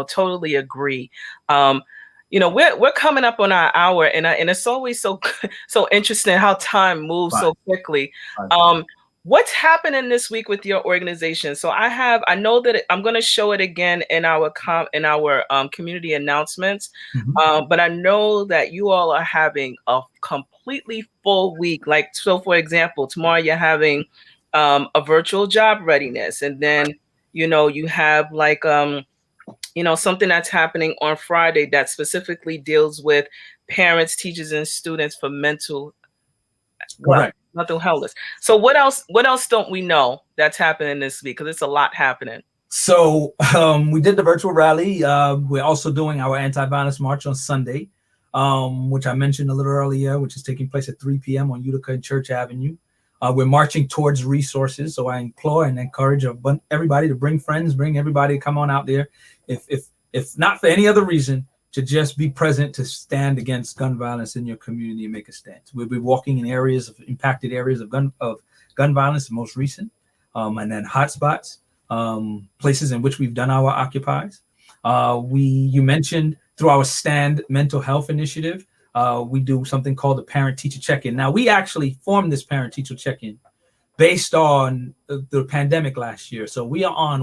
[SPEAKER 1] totally agree. We're coming up on our hour, and it's always so interesting how time moves so quickly. What's happening this week with your organization? So I know that I'm going to show it again in our community announcements, but I know that you all are having a completely full week. Like, so for example, tomorrow you're having a virtual job readiness, and then you have like something that's happening on Friday that specifically deals with parents, teachers, and students for mental health. So what else don't we know that's happening this week? Because it's a lot happening.
[SPEAKER 2] So we did the virtual rally. We're also doing our anti-violence march on Sunday, which I mentioned a little earlier, which is taking place at 3 p.m. on Utica and Church Avenue. We're marching towards resources. So I implore and encourage everybody to bring friends, bring everybody to come on out there. If not for any other reason, to just be present, to stand against gun violence in your community and make a stance. We'll be walking in impacted areas of gun violence, the most recent, and then hotspots, places in which we've done our occupies. You mentioned through our Stand Mental Health Initiative, we do something called the Parent-Teacher Check-In. Now, we actually formed this Parent-Teacher Check-In based on the pandemic last year. So we are on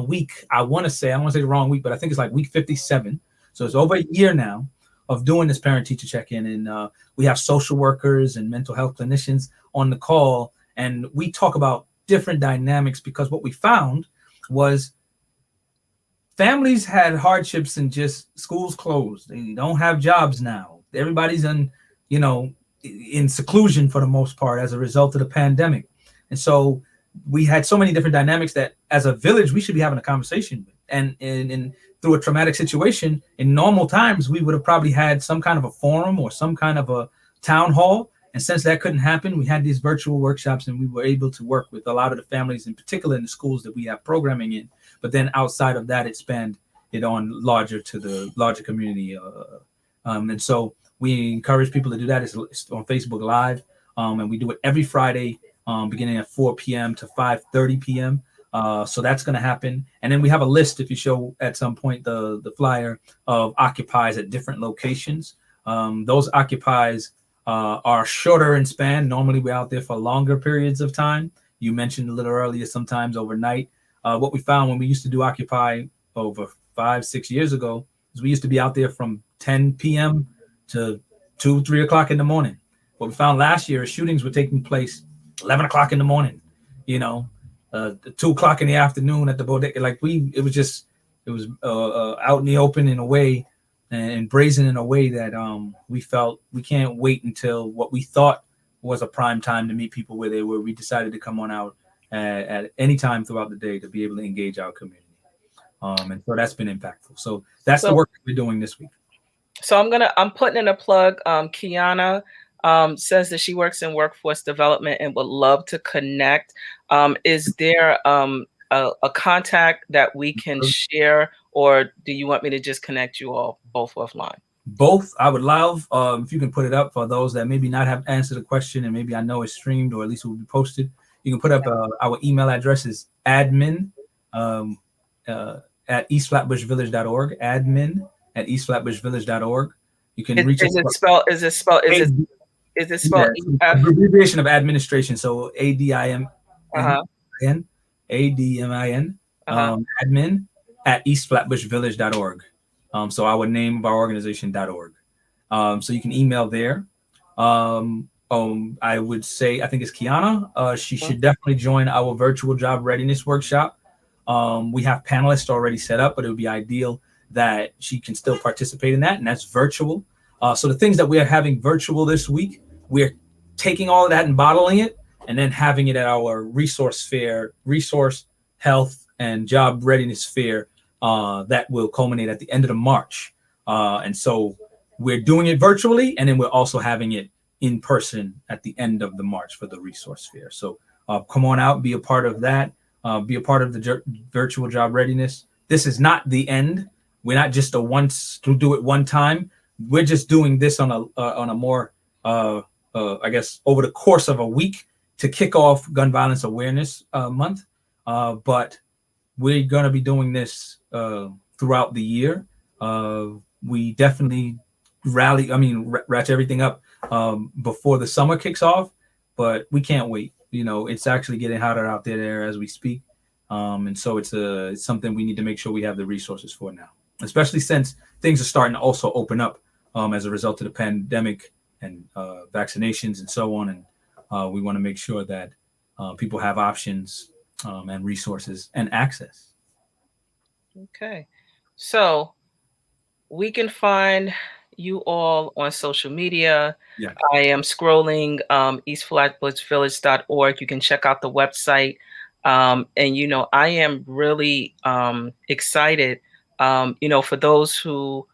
[SPEAKER 2] I don't want to say the wrong week, but I think it's like week 57. So it's over a year now of doing this Parent-Teacher Check-In. And we have social workers and mental health clinicians on the call. And we talk about different dynamics, because what we found was families had hardships and just schools closed. They don't have jobs now. Everybody's in seclusion for the most part as a result of the pandemic. And so we had so many different dynamics that as a village, we should be having a conversation. And through a traumatic situation, in normal times, we would have probably had some kind of a forum or some kind of a town hall. And since that couldn't happen, we had these virtual workshops, and we were able to work with a lot of the families, in particular in the schools that we have programming in. But then outside of that, expand it on to the larger community. And so we encourage people to do that. It's on Facebook Live, and we do it every Friday beginning at 4 p.m. to 5:30 p.m. So that's going to happen. And then we have a list, if you show at some point the flyer, of occupies at different locations. Those occupies are shorter in span. Normally we're out there for longer periods of time. You mentioned a little earlier, sometimes overnight. What we found when we used to do Occupy over 5-6 years ago is we used to be out there from 10 p.m. to 2-3 o'clock in the morning. What we found last year is shootings were taking place 11 o'clock in the morning, 2 o'clock in the afternoon at the bodega. It was out in the open in a way, and brazen in a way that we felt we can't wait until what we thought was a prime time to meet people where they were. We decided to come on out at any time throughout the day to be able to engage our community. And so that's been impactful. So that's the work we're doing this week.
[SPEAKER 1] So I'm putting in a plug. Kiana says that she works in workforce development and would love to connect. Is there a contact that we can share, or do you want me to just connect you all both offline?
[SPEAKER 2] Both. I would love if you can put it up for those that maybe not have answered the question, and maybe I know it's streamed or at least it will be posted. You can put up our email address is admin at eastflatbushvillage.org. Admin at eastflatbushvillage.org. You can reach us.
[SPEAKER 1] Is it spelled?
[SPEAKER 2] Abbreviation of administration. So ADIMIN, ADMIN, admin at eastflatbushvillage.org. So our name of our organization.org. So you can email there. I would say, I think it's Kiana. She should definitely join our virtual job readiness workshop. We have panelists already set up, but it would be ideal that she can still participate in that, and that's virtual. So the things that we are having virtual this week, we're taking all of that and bottling it, and then having it at our resource fair, resource, health, and job readiness fair that will culminate at the end of the March. And so we're doing it virtually, and then we're also having it in person at the end of the March for the resource fair. So come on out, be a part of that, be a part of the virtual job readiness. This is not the end. We're not just to do it one time. We're just doing this on a more, I guess, over the course of a week to kick off Gun Violence Awareness Month. But we're going to be doing this throughout the year. We definitely ratchet everything up before the summer kicks off, but we can't wait. It's actually getting hotter out there as we speak. And so it's something we need to make sure we have the resources for now, especially since things are starting to also open up as a result of the pandemic and vaccinations and so on. And we want to make sure that people have options and resources and access.
[SPEAKER 1] Okay. So we can find you all on social media.
[SPEAKER 2] Yeah.
[SPEAKER 1] I am scrolling eastflatbushvillage.org. You can check out the website. And, I am really excited, for those who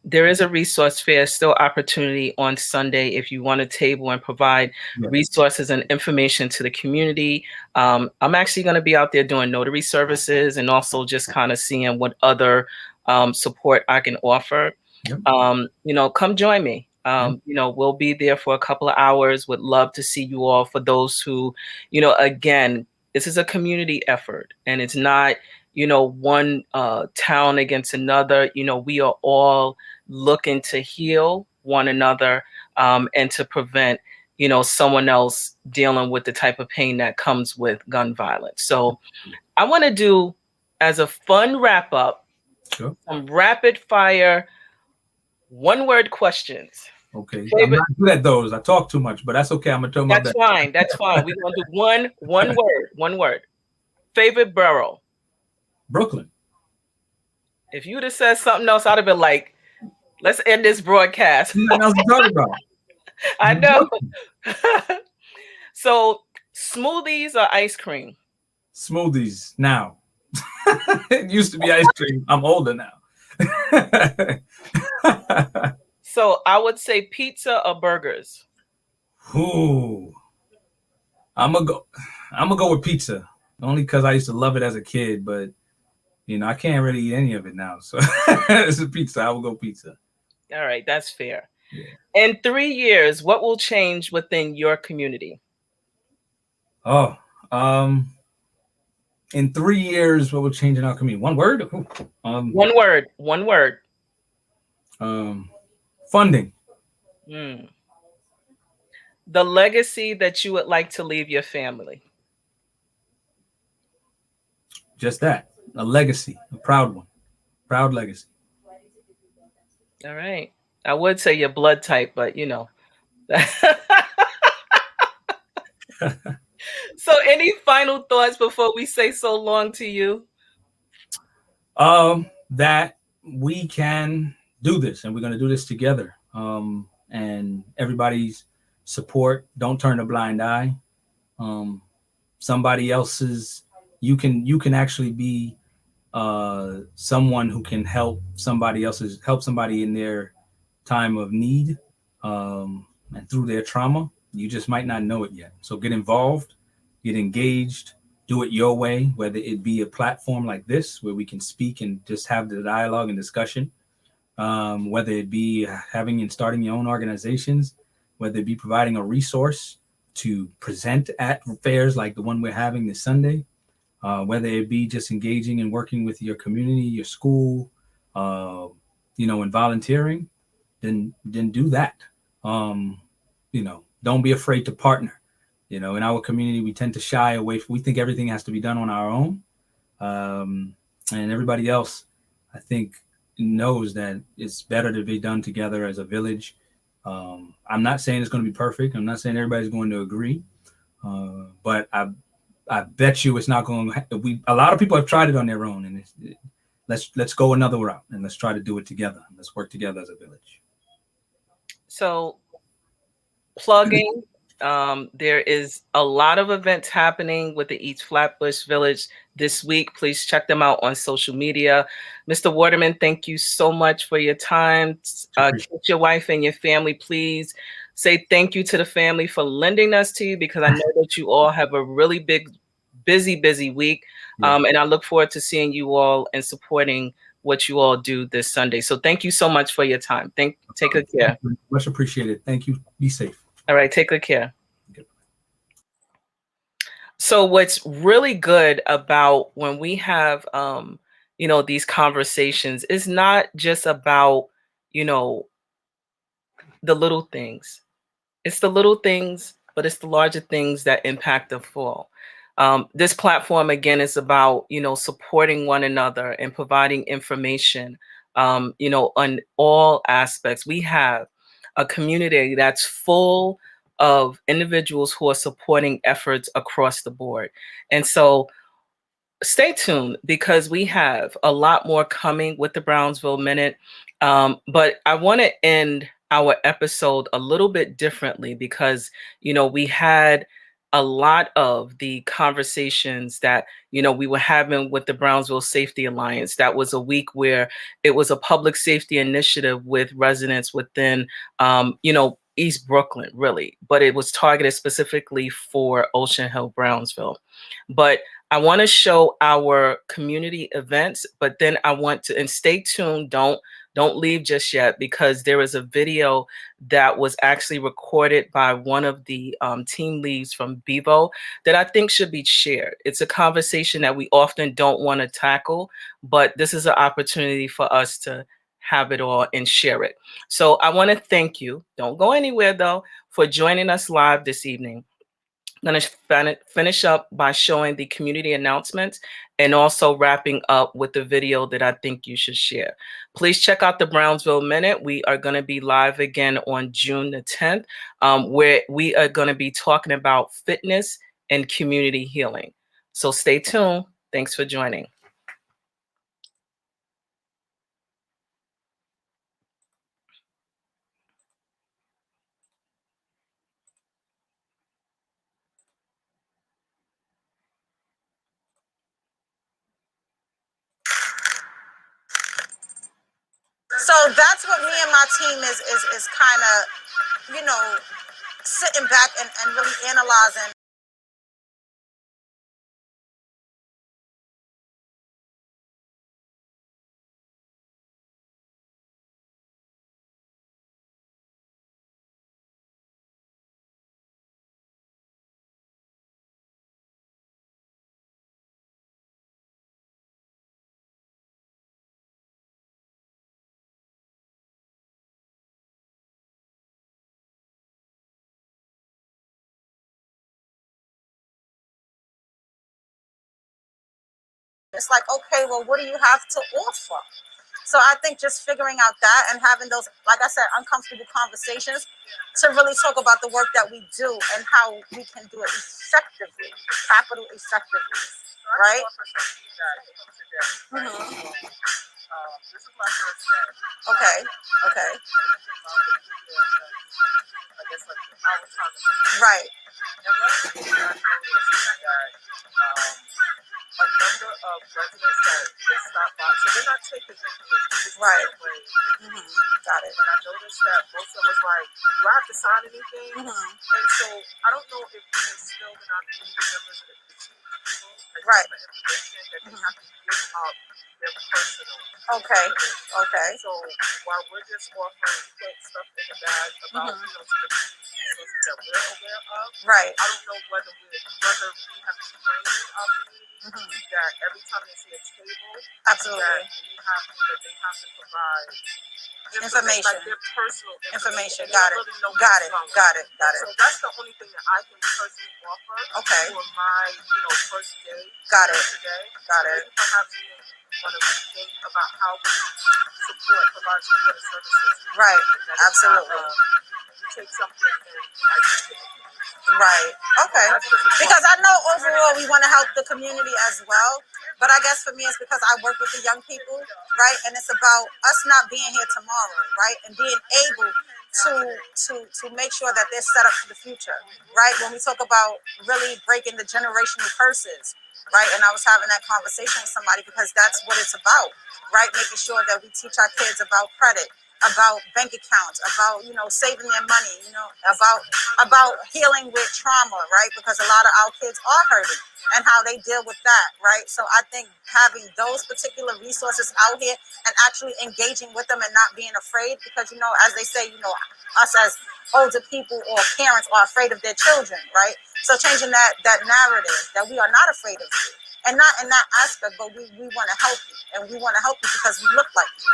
[SPEAKER 1] there is a resource fair, still opportunity on Sunday if you want a table and provide resources and information to the community. I'm actually going to be out there doing notary services and also just kind of seeing what other support I can offer. Yep. Come join me. We'll be there for a couple of hours. Would love to see you all. For those who, again, this is a community effort, and it's not, one town against another. We are all looking to heal one another and to prevent, someone else dealing with the type of pain that comes with gun violence. So I want to do, as a fun wrap up, some rapid fire one-word questions.
[SPEAKER 2] Okay. I'm not good at those. I talk too much, but that's okay. I'm going to tell my best.
[SPEAKER 1] That's fine. We're going to do one word. Favorite borough?
[SPEAKER 2] Brooklyn.
[SPEAKER 1] If you'd have said something else, I'd have been like, let's end this broadcast.
[SPEAKER 2] Nothing else to talk about.
[SPEAKER 1] I know. So, smoothies or ice cream?
[SPEAKER 2] Smoothies now. It used to be ice cream. I'm older now.
[SPEAKER 1] So I would say pizza or burgers.
[SPEAKER 2] Ooh, I'm gonna go with pizza, only because I used to love it as a kid, but I can't really eat any of it now. So it's a pizza. I will go pizza.
[SPEAKER 1] All right, that's fair.
[SPEAKER 2] Yeah.
[SPEAKER 1] In 3 years, what will change within your community?
[SPEAKER 2] Oh, um, in 3 years, what will change in our community? One word? Ooh.
[SPEAKER 1] One word. One word.
[SPEAKER 2] Um, funding.
[SPEAKER 1] Mm. The legacy that you would like to leave your family.
[SPEAKER 2] Just that. A legacy, a proud one, proud legacy.
[SPEAKER 1] All right. I would say your blood type, but you know. So, any final thoughts before we say so long to you?
[SPEAKER 2] That we can do this, and we're going to do this together. And everybody's support. Don't turn a blind eye. Somebody else's. You can actually be someone who can help somebody in their time of need, and through their trauma. You just might not know it yet. So get involved, get engaged, do it your way, whether it be a platform like this where we can speak and just have the dialogue and discussion, whether it be having and starting your own organizations, whether it be providing a resource to present at fairs like the one we're having this Sunday, whether it be just engaging and working with your community, your school, uh, and volunteering, then do that. Don't be afraid to partner. In our community, we tend to shy away. We think everything has to be done on our own, and everybody else, I think, knows that it's better to be done together as a village. I'm not saying it's going to be perfect. I'm not saying everybody's going to agree, but I bet you it's not going to. A lot of people have tried it on their own, and let's go another route and let's try to do it together. Let's work together as a village.
[SPEAKER 1] So, plugging. There is a lot of events happening with the East Flatbush Village this week. Please check them out on social media. Mr. Waterman, thank you so much for your time. Kiss your wife and your family, please. Say thank you to the family for lending us to you, because I know that you all have a really big, busy week.
[SPEAKER 2] Yeah.
[SPEAKER 1] And I look forward to seeing you all and supporting what you all do this Sunday. So thank you so much for your time. Take good care.
[SPEAKER 2] Much appreciated. Thank you. Be safe.
[SPEAKER 1] All right. Take good care. So what's really good about when we have, these conversations is not just about, you know, the little things. It's the little things, but it's the larger things that impact the full. This platform, again, is about, supporting one another and providing information, on all aspects. We have a community that's full of individuals who are supporting efforts across the board. And so stay tuned, because we have a lot more coming with the Brownsville Minute. But I want to end our episode a little bit differently, because, we had a lot of the conversations that, we were having with the Brownsville Safety Alliance. That was a week where it was a public safety initiative with residents within, East Brooklyn, really, but it was targeted specifically for Ocean-Hill Brownsville. But I want to show our community events, but then I want to, and stay tuned. Don't leave just yet, because there is a video that was actually recorded by one of the team leads from Bevo that I think should be shared. It's a conversation that we often don't want to tackle, but this is an opportunity for us to have it all and share it. So I want to thank you. Don't go anywhere though, for joining us live this evening. I'm going to finish up by showing the community announcements and also wrapping up with the video that I think you should share. Please check out the Brownsville Minute. We are going to be live again on June the 10th, where we are going to be talking about fitness and community healing. So stay tuned. Thanks for joining.
[SPEAKER 3] So that's what me and my team is kind of, sitting back and really analyzing. It's like, okay, well, what do you have to offer? So I think just figuring out that and having those, like I said, uncomfortable conversations to really talk about the work that we do and how we can do it effectively, capital effectively, right? Mhm. This is my first day. Okay. Okay. I guess like our time. Right. And one of the things that I noticed is that a number of residents that they stop by, so they're not taking information. Right. Mm-hmm. Got it. And I noticed that most of us like, do I have to sign anything? Mm-hmm. And so I don't know if we instill in our community members that it's people, right, the information that they have to give up their personal. Okay. Okay. So while we're just offering to put stuff in the bag about, you know, some of the resources that we're aware of, right, I don't know whether we have to train our community that every time they see a table, absolutely, that they have to provide information, like their personal information. Got it. Really got it. Got it. Got it. So that's the only thing that I can personally offer. Okay. For my, you know, first day. Got it. Today. Got it. Perhaps you want to think about how we provide support services. Right. Absolutely. Take something and right. Okay. Because I know overall we want to help the community as well. But I guess for me it's because I work with the young people, right? And it's about us not being here tomorrow, right? And being able to make sure that they're set up for the future, right? When we talk about really breaking the generational curses, right? And I was having that conversation with somebody because that's what it's about, right? Making sure that we teach our kids about credit, about bank accounts, about, you know, saving their money, you know, about healing with trauma, right? Because a lot of our kids are hurting and how they deal with that, right? So I think having those particular resources out here and actually engaging with them and not being afraid, because, you know, as they say, you know, us as older people or parents are afraid of their children, right? So changing that narrative that we are not afraid of you, and not in that aspect, but we want to help you, and we want to help you because we look like you.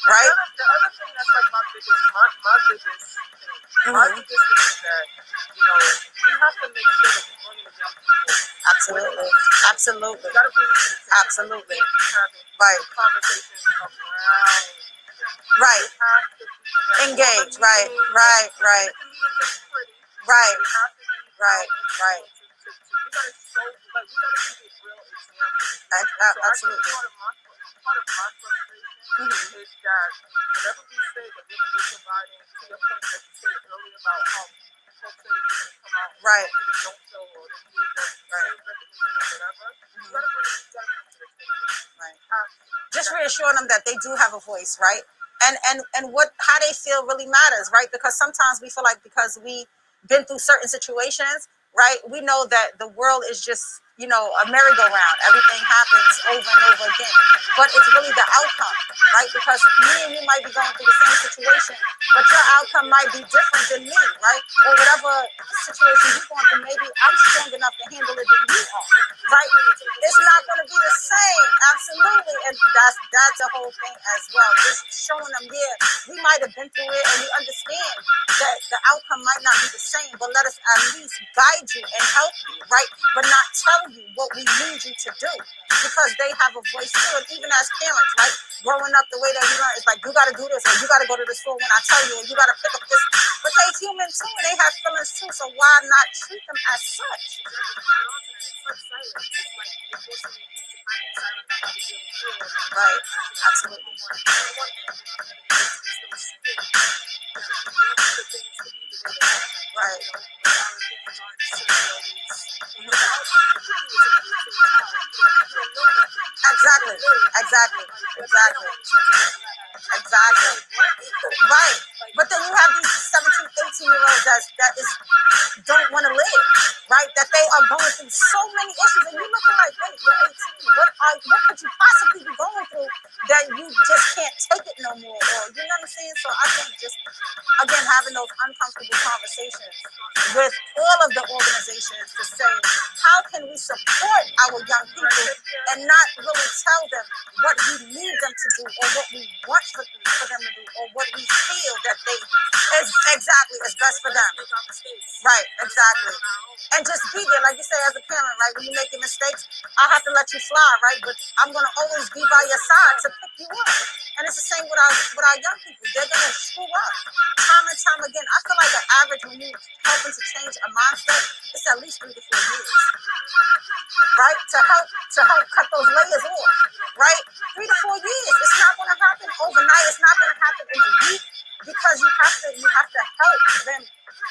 [SPEAKER 3] Right. The other thing that's like my biggest thing is that, you know, we have to make sure that we're bringing the young people. Absolutely. Absolutely. We gotta bring them to the absolutely. Right. Conversations around. Right. Engage. Right. Right. Right. Right. Right. Right. We gotta show, like, we gotta be real examples. Absolutely. Part of my frustration is that whenever we say that we're providing, to your point that you said earlier about how folks say that they're going to come out, right, and they don't feel or they need the recognition or whatever, you got to bring them to the table. Right. Just reassure them that they do have a voice, right? And what how they feel really matters, right? Because sometimes we feel like because we been through certain situations, right? We know that the world is just, you know, a merry-go-round. Everything happens over and over again. But it's really the outcome, right? Because me and you might be going through the same situation, but your outcome might be different than me, right? Or whatever situation you're going through, maybe I'm strong enough to handle it than you are, right? It's not going to be the same, absolutely. And that's the whole thing as well. Just showing them, yeah, we might have been through it and we understand that the outcome might not be the same, but let us at least guide you and help you, right? But not tell you what we need you to do, because they have a voice too. And even as parents, right, growing up the way that we learn is like, you got to do this, or you got to go to the store when I tell you, or you got to pick up this. But they're human too, and they have feelings too, so why not treat them as such? Right, absolutely. Right. Exactly. Right. But then you have these 17, 18-year-olds that don't want to live, right? That they are going through so many issues, and you're looking like, wait, you're 18. What could you possibly be going through that you just can't take it no more? Or you know what I'm saying? So I think just again having those uncomfortable conversations with all of the organizations to say, how can we support our young people and not really tell them what we need them to do or what we want for them to do, or what we feel that they is exactly is best for them. Right, exactly. And just be there, like you say, as a parent, right? When you're making mistakes, I have to let you fly, right? But I'm gonna always be by your side to pick you up. And it's the same with our young people. They're gonna screw up time and time again. I feel like the average when you helping to change a mindset, it's at least 3 to 4 years, right? To help cut those layers off, right? 3 to 4 years. It's not gonna happen overnight. It's not gonna happen in a week, because you have to help them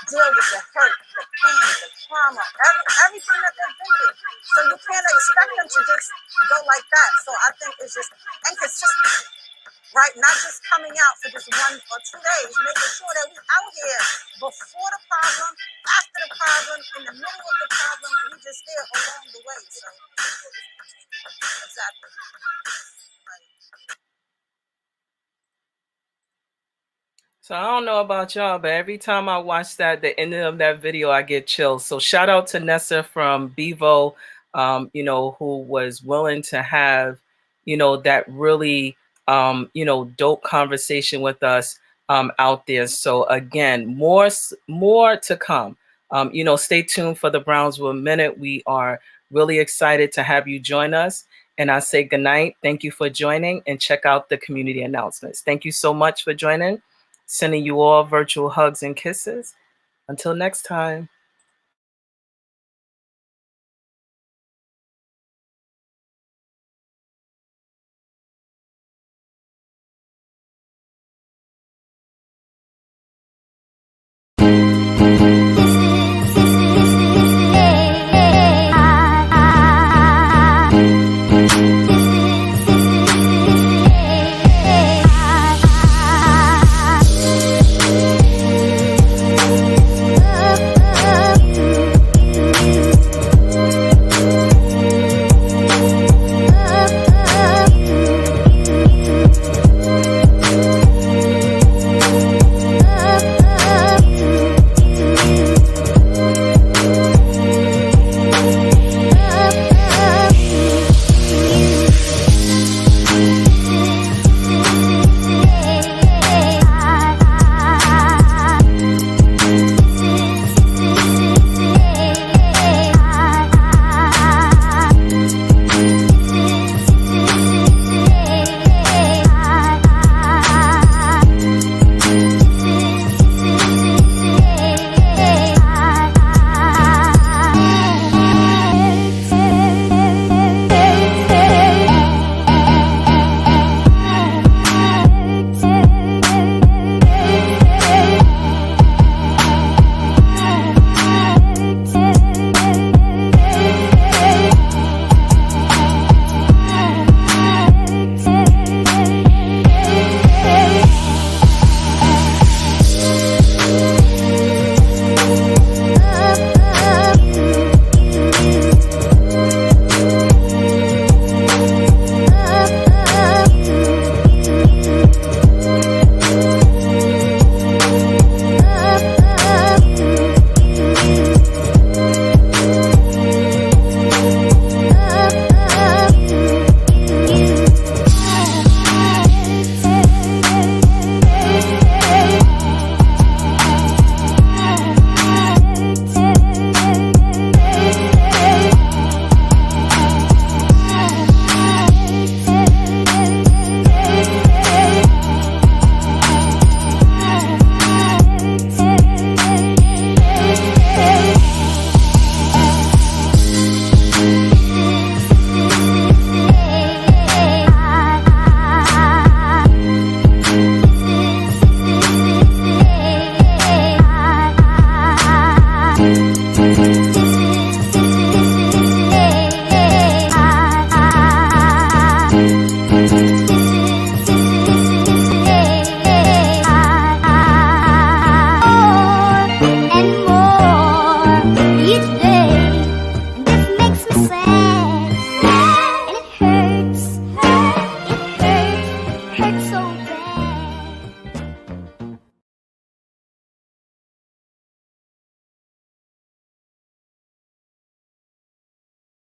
[SPEAKER 3] deal with the hurt, the pain, the trauma, everything that they've been through. So you can't expect them to just go like that. So I think it's just inconsistency, right? Not just coming out for just 1 or 2 days, making sure that we out here before the problem, after the problem, in the middle of the problem, we just there along the way. So exactly. Right.
[SPEAKER 1] So I don't know about y'all, but every time I watch that, the ending of that video, I get chills. So shout out to Nessa from Bevo, you know, who was willing to have, you know, that really, you know, dope conversation with us out there. So again, more to come. You know, stay tuned for the Brownsville Minute. We are really excited to have you join us. And I say good night. Thank you for joining, and check out the community announcements. Thank you so much for joining. Sending you all virtual hugs and kisses. Until next time.